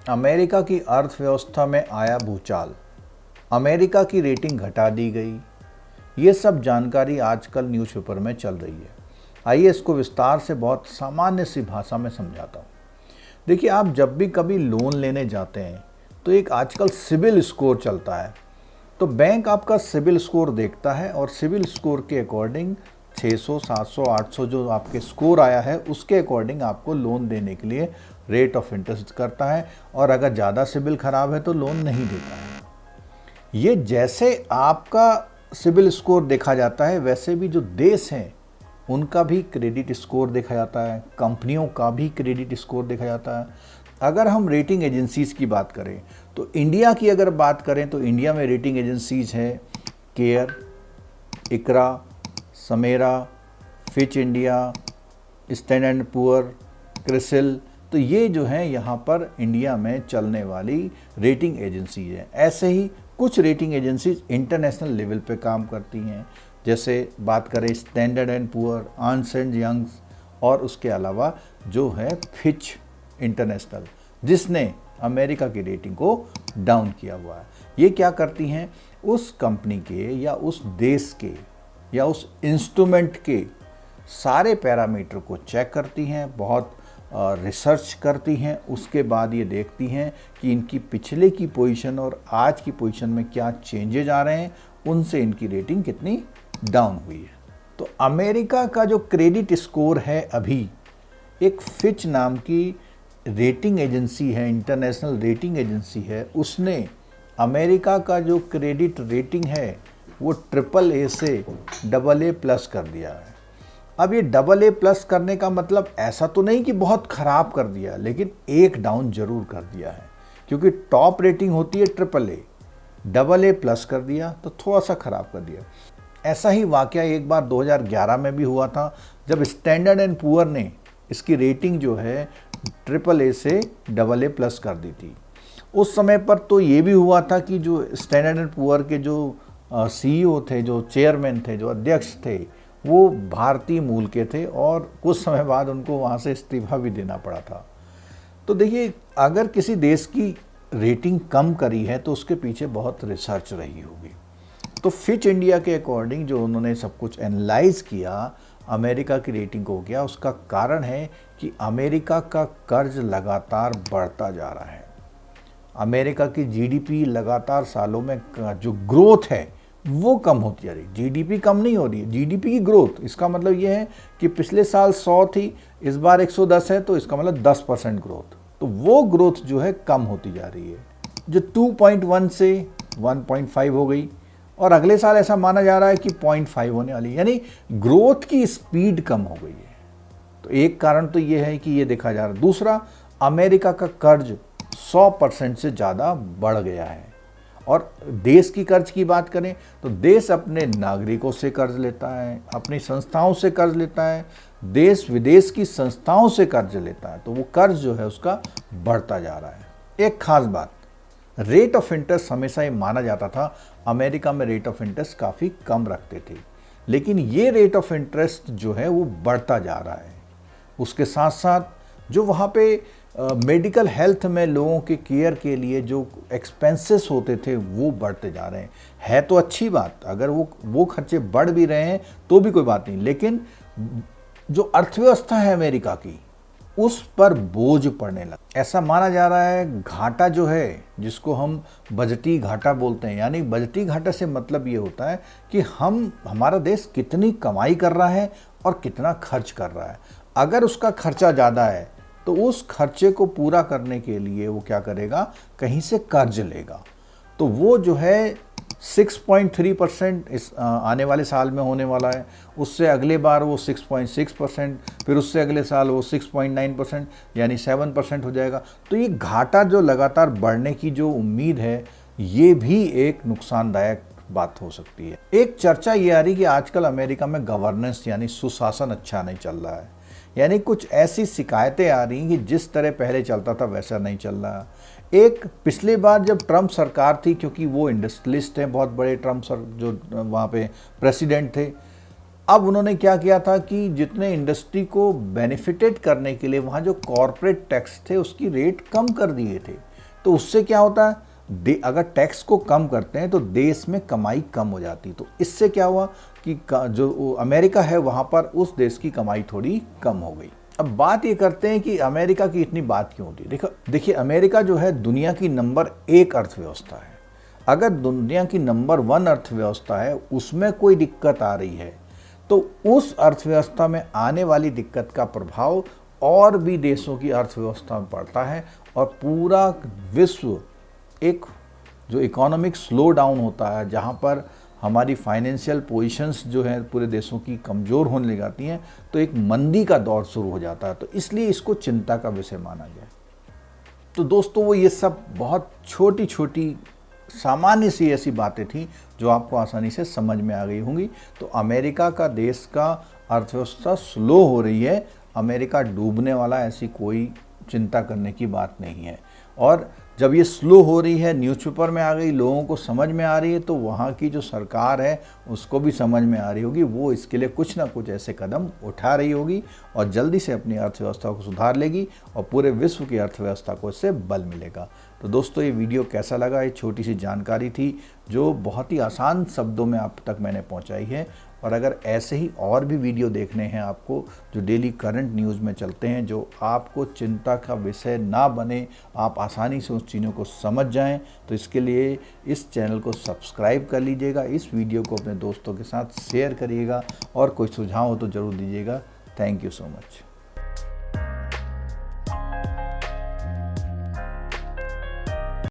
America की अर्थव्यवस्था में आया भूचाल, अमेरिका की रेटिंग घटा दी गई। ये सब जानकारी आजकल न्यूज़पेपर में चल रही है। आइए इसको विस्तार से बहुत सामान्य सी भाषा में समझाता हूँ। देखिए, आप जब भी कभी लोन लेने जाते हैं तो एक आजकल सिबिल स्कोर चलता है। तो बैंक आपका सिबिल स्कोर देखता है और सिबिल स्कोर के अकॉर्डिंग 600, 700, 800 जो आपके स्कोर आया है उसके अकॉर्डिंग आपको लोन देने के लिए रेट ऑफ इंटरेस्ट करता है, और अगर ज़्यादा सिबिल खराब है तो लोन नहीं देता है। ये जैसे आपका सिबिल स्कोर देखा जाता है, वैसे भी जो देश हैं उनका भी क्रेडिट स्कोर देखा जाता है, कंपनियों का भी क्रेडिट स्कोर देखा जाता है। अगर हम रेटिंग एजेंसीज़ की बात करें तो इंडिया की अगर बात करें तो इंडिया में रेटिंग एजेंसीज़ हैं CARE, ICRA, SMERA, Fitch India, Standard and Poor, CRISIL. तो ये जो हैं यहाँ पर इंडिया में चलने वाली रेटिंग एजेंसी है। ऐसे ही कुछ रेटिंग एजेंसीज इंटरनेशनल लेवल पे काम करती हैं, जैसे बात करें standard and poor, Ernst and Young's, और उसके अलावा जो है फिच इंटरनेशनल, जिसने अमेरिका की रेटिंग को डाउन किया हुआ है। ये क्या करती हैं, उस कंपनी के या उस देश के या उस इंस्ट्रूमेंट के सारे पैरामीटर को चेक करती हैं, बहुत रिसर्च करती हैं। उसके बाद ये देखती हैं कि इनकी पिछले की पोजीशन और आज की पोजीशन में क्या चेंजेज आ रहे हैं, उनसे इनकी रेटिंग कितनी डाउन हुई है। तो अमेरिका का जो क्रेडिट स्कोर है, अभी एक फिच नाम की रेटिंग एजेंसी है, इंटरनेशनल रेटिंग एजेंसी है, उसने अमेरिका का जो क्रेडिट रेटिंग है वो AAA से AA+ कर दिया है। अब ये AA+ करने का मतलब ऐसा तो नहीं कि बहुत ख़राब कर दिया, लेकिन एक डाउन जरूर कर दिया है, क्योंकि टॉप रेटिंग होती है AAA, AA+ कर दिया तो थोड़ा सा ख़राब कर दिया। ऐसा ही वाकया एक बार 2011 में भी हुआ था, जब स्टैंडर्ड एंड पुअर ने इसकी रेटिंग जो है AAA से AA+ कर दी थी। उस समय पर तो ये भी हुआ था कि जो स्टैंडर्ड एंड पुअर के जो CEO थे, जो चेयरमैन थे, जो अध्यक्ष थे, वो भारतीय मूल के थे, और कुछ समय बाद उनको वहाँ से इस्तीफा भी देना पड़ा था। तो देखिए, अगर किसी देश की रेटिंग कम करी है तो उसके पीछे बहुत रिसर्च रही होगी। तो फिच इंडिया के अकॉर्डिंग जो उन्होंने सब कुछ एनालाइज किया, अमेरिका की रेटिंग को गया, उसका कारण है कि अमेरिका का कर्ज लगातार बढ़ता जा रहा है। अमेरिका की GDP लगातार सालों में जो ग्रोथ है वो कम होती जा रही है। GDP कम नहीं हो रही है, GDP की ग्रोथ। इसका मतलब ये है कि पिछले साल 100 थी, इस बार 110 है, तो इसका मतलब 10% ग्रोथ। तो वो ग्रोथ जो है कम होती जा रही है, जो 2.1 से 1.5 हो गई, और अगले साल ऐसा माना जा रहा है कि 0.5 होने वाली है, यानी ग्रोथ की स्पीड कम हो गई है। तो एक कारण तो ये है कि ये देखा जा रहा है। दूसरा, अमेरिका का कर्ज 100% से ज़्यादा बढ़ गया है। और देश की कर्ज की बात करें तो देश अपने नागरिकों से कर्ज लेता है, अपनी संस्थाओं से कर्ज लेता है, देश विदेश की संस्थाओं से कर्ज लेता है, तो वो कर्ज जो है उसका बढ़ता जा रहा है। एक खास बात, रेट ऑफ इंटरेस्ट हमेशा ये माना जाता था अमेरिका में रेट ऑफ इंटरेस्ट काफ़ी कम रखते थे, लेकिन ये रेट ऑफ इंटरेस्ट जो है वो बढ़ता जा रहा है। उसके साथ साथ जो वहाँ पे मेडिकल हेल्थ में लोगों के केयर के लिए जो एक्सपेंसेस होते थे वो बढ़ते जा रहे हैं। है तो अच्छी बात, अगर वो खर्चे बढ़ भी रहे हैं तो भी कोई बात नहीं, लेकिन जो अर्थव्यवस्था है अमेरिका की, उस पर बोझ पड़ने लगा। ऐसा माना जा रहा है घाटा जो है, जिसको हम बजटी घाटा बोलते हैं, यानी बजटी घाटा से मतलब ये होता है कि हमारा देश कितनी कमाई कर रहा है और कितना खर्च कर रहा है। अगर उसका खर्चा ज़्यादा है तो उस खर्चे को पूरा करने के लिए वो क्या करेगा, कहीं से कर्ज लेगा। तो वो जो है 6.3% इस आने वाले साल में होने वाला है, उससे अगले बार वो 6.6%, फिर उससे अगले साल वो 6.9%, यानी 7% हो जाएगा। तो ये घाटा जो लगातार बढ़ने की जो उम्मीद है, ये भी एक नुकसानदायक बात हो सकती है। एक चर्चा ये आ रही कि आजकल अमेरिका में गवर्नेंस यानी सुशासन अच्छा नहीं चल रहा है, यानी कुछ ऐसी शिकायतें आ रही हैं कि जिस तरह पहले चलता था वैसा नहीं चल रहा। एक पिछली बार जब ट्रम्प सरकार थी, क्योंकि वो इंडस्ट्रियलिस्ट हैं बहुत बड़े, ट्रम्प सर जो वहाँ पे प्रेसिडेंट थे, अब उन्होंने क्या किया था कि जितने इंडस्ट्री को बेनिफिटेड करने के लिए वहाँ जो कॉरपोरेट टैक्स थे उसकी रेट कम कर दिए थे। तो उससे क्या होता है, अगर टैक्स को कम करते हैं तो देश में कमाई कम हो जाती। तो इससे क्या हुआ कि जो अमेरिका है वहाँ पर उस देश की कमाई थोड़ी कम हो गई। अब बात ये करते हैं कि अमेरिका की इतनी बात क्यों होती है। देखिए अमेरिका जो है दुनिया की नंबर 1 अर्थव्यवस्था है। अगर दुनिया की नंबर 1 अर्थव्यवस्था है उसमें कोई दिक्कत आ रही है तो उस अर्थव्यवस्था में आने वाली दिक्कत का प्रभाव और भी देशों की अर्थव्यवस्था में पड़ता है और पूरा विश्व एक जो इकोनॉमिक स्लो डाउन होता है, जहाँ पर हमारी फाइनेंशियल पोजीशंस जो है पूरे देशों की कमज़ोर होने लग जाती हैं, तो एक मंदी का दौर शुरू हो जाता है। तो इसलिए इसको चिंता का विषय माना गया। तो दोस्तों वो ये सब बहुत छोटी छोटी सामान्य सी ऐसी बातें थी जो आपको आसानी से समझ में आ गई होंगी। तो अमेरिका का देश का अर्थव्यवस्था स्लो हो रही है, अमेरिका डूबने वाला, ऐसी कोई चिंता करने की बात नहीं है। और जब ये स्लो हो रही है, न्यूज़पेपर में आ गई, लोगों को समझ में आ रही है, तो वहाँ की जो सरकार है उसको भी समझ में आ रही होगी, वो इसके लिए कुछ ना कुछ ऐसे कदम उठा रही होगी और जल्दी से अपनी अर्थव्यवस्था को सुधार लेगी और पूरे विश्व की अर्थव्यवस्था को इससे बल मिलेगा। तो दोस्तों ये वीडियो कैसा लगा, ये छोटी सी जानकारी थी जो बहुत ही आसान शब्दों में आप तक मैंने पहुँचाई है। और अगर ऐसे ही और भी वीडियो देखने हैं आपको जो डेली करंट न्यूज़ में चलते हैं, जो आपको चिंता का विषय ना बने, आप आसानी से उस चीज़ों को समझ जाएं, तो इसके लिए इस चैनल को सब्सक्राइब कर लीजिएगा, इस वीडियो को अपने दोस्तों के साथ शेयर करिएगा और कोई सुझाव हो तो ज़रूर दीजिएगा। Thank you so much.